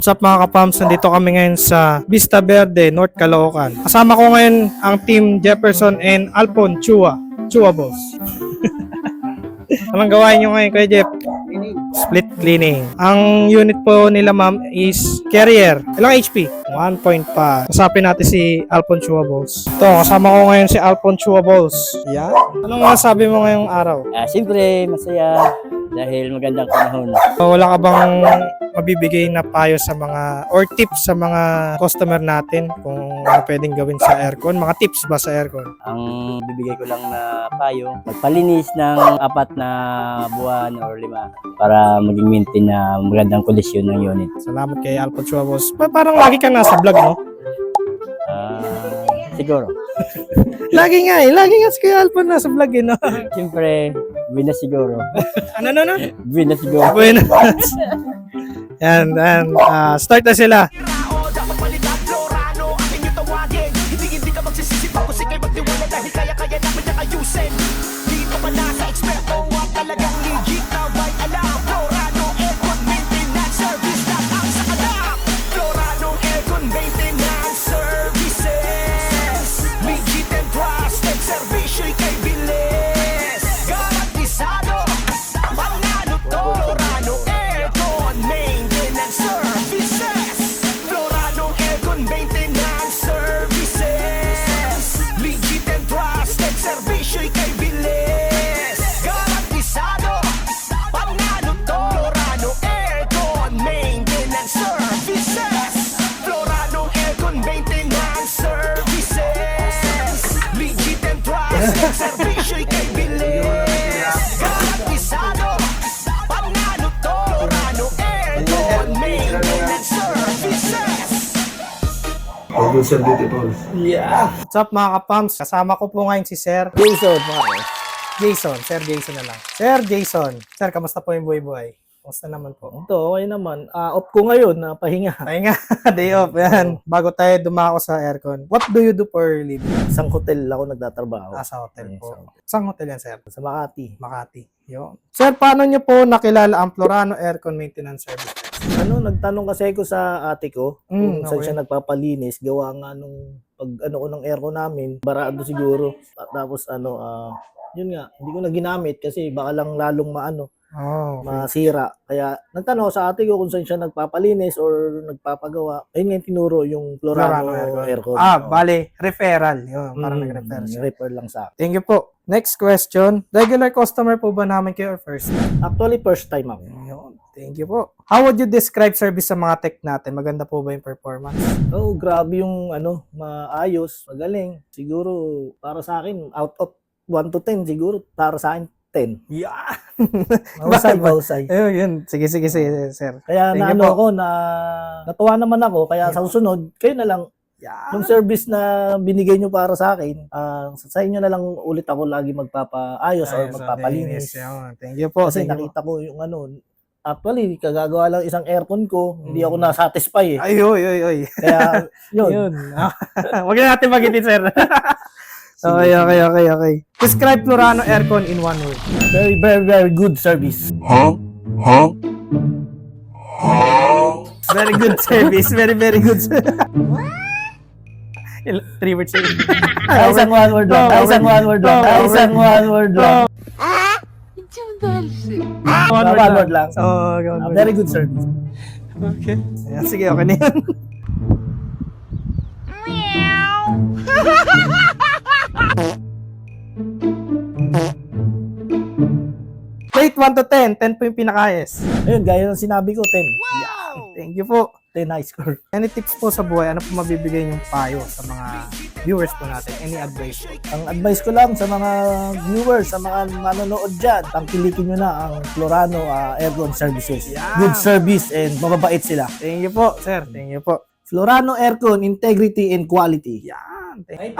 What's up mga kapams? Nandito kami ngayon sa Vista Verde, North Caloocan. Kasama ko ngayon ang team Jefferson and Alpon Chua. Chua boss. Anong gawain nyo ngayon, Kuya Jeff? Split cleaning. Ang unit po nila ma'am is carrier. Ilang HP? 1.5. Kasapin natin si Alpon Chua boss. Ito, kasama ko ngayon si Alpon Chua boss. Yeah. Anong masabi mo ngayong araw? Siyempre, masaya dahil magandang panahon. Wala ka bang mabibigay na payo sa mga or tips sa mga customer natin kung ano pwedeng gawin sa aircon? Mga tips ba sa aircon? Ang bibigay ko lang na payo, magpalinis ng 4 na buwan or 5 para maging maintain na magandang kondisyon ng unit. Salamat kay Alpon Chua boss. Parang lagi kang nasa vlog, no? Siguro. Lagi nga si Kuya Alpon nasa vlog, no? Siyempre, buwina siguro. ano? Buwina siguro. Bueno. Yan, start na sila. Hindi ka magsisisi pa kung sikay magtiwala dahil kaya namin na ayusin. Dito ka na sa eksperto at talagang legit na may alam. Florano Aircon Maintenance Service lang ang sakalap. Florano Aircon Maintenance Services, legit and trusted servisyo'y kay bilis. Garantisado, panalo to. Florano Aircon Maintenance Services, Florano Aircon Maintenance Services, legit and trusted servisyo'y kay bilis. Garantisado, panalo to. Florano Aircon Maintenance Services, Florano Aircon Maintenance Services, legit and trusted servisyo'y kay bilis. Garantisado, panalo to. Florano Aircon Maintenance Services. Yeah. What's up mga kapams? Kasama ko po ngayon si Sir Jason. Sir Jason na lang. Sir Jason. Sir, kamusta po yung buhay-buhay? Kamusta naman po? Ito, okay naman. Off ko ngayon na pahinga. Ay nga, day off. Yan. Bago tayo dumako sa aircon. What do you do for living? Isang hotel ako nagtatrabaho. Sa hotel Yes, po. Saan hotel yan, sir? Sa Makati. Makati. Yun. Sir, paano niyo po nakilala ang Florano Aircon Maintenance Service? Nagtanong kasi ako sa ate ko kung saan okay. siya nagpapalinis. Gawa nga nung pag ko ng aircon namin, barado siguro. Tapos yun nga, hindi ko na ginamit kasi baka lang lalong Okay. masira. Kaya nagtanong ako sa ate ko kung saan siya nagpapalinis or nagpapagawa. Ayun nga yung tinuro yung Florano Aircon. Bale, referral. Yun, parang nag-refer siya. Refer lang sa akin. Thank you po. Next question. Regular customer po ba namin kayo or first? Actually, first time ako. Yun. Thank you po. How would you describe service sa mga tech natin? Maganda po ba yung performance? Oh, grabe yung maayos, magaling. Siguro para sa akin out of 1 to 10 siguro para sa akin 10. Yeah. Mahusay. Ayun, yun. Sige, sir. Kaya Thank you naano po. ako na natuwa naman ako kaya sa susunod kayo na lang Yeah. yung service na binigay nyo para sa akin, sa inyo na lang ulit ako lagi magpapaayos or magpapalinis. Thank you po. Kasi Thank you po. nakita ko yung actually, kagagawa lang isang aircon ko, hindi ako na-satisfy eh. Ay. Kaya, yun. Yun. Huwag na natin magitin, sir. Okay. Describe Florano Aircon in one word. Very, very, very good service. Very good service. Very, very good. 3 words. Isang one word lang. Isang one word lang. Isang one word lang. One word lang. Very good service. Okay. Ayan, sige, okay na yun. Rate 1 to 10. 10 po yung pinaka-highest. Ayun, gaya ng sinabi ko, 10. Thank you po. 10 high score. Any tips po sa buhay? Ano po mabibigay niyong payo sa mga viewers po natin? Any advice? Ang advice ko lang sa mga viewers, sa mga manonood dyan, tangkilikin nyo na ang Florano Aircon Services. Good service and mababait sila. Thank you po, sir. Thank you po. Florano Aircon, integrity and quality. Yan. Ay,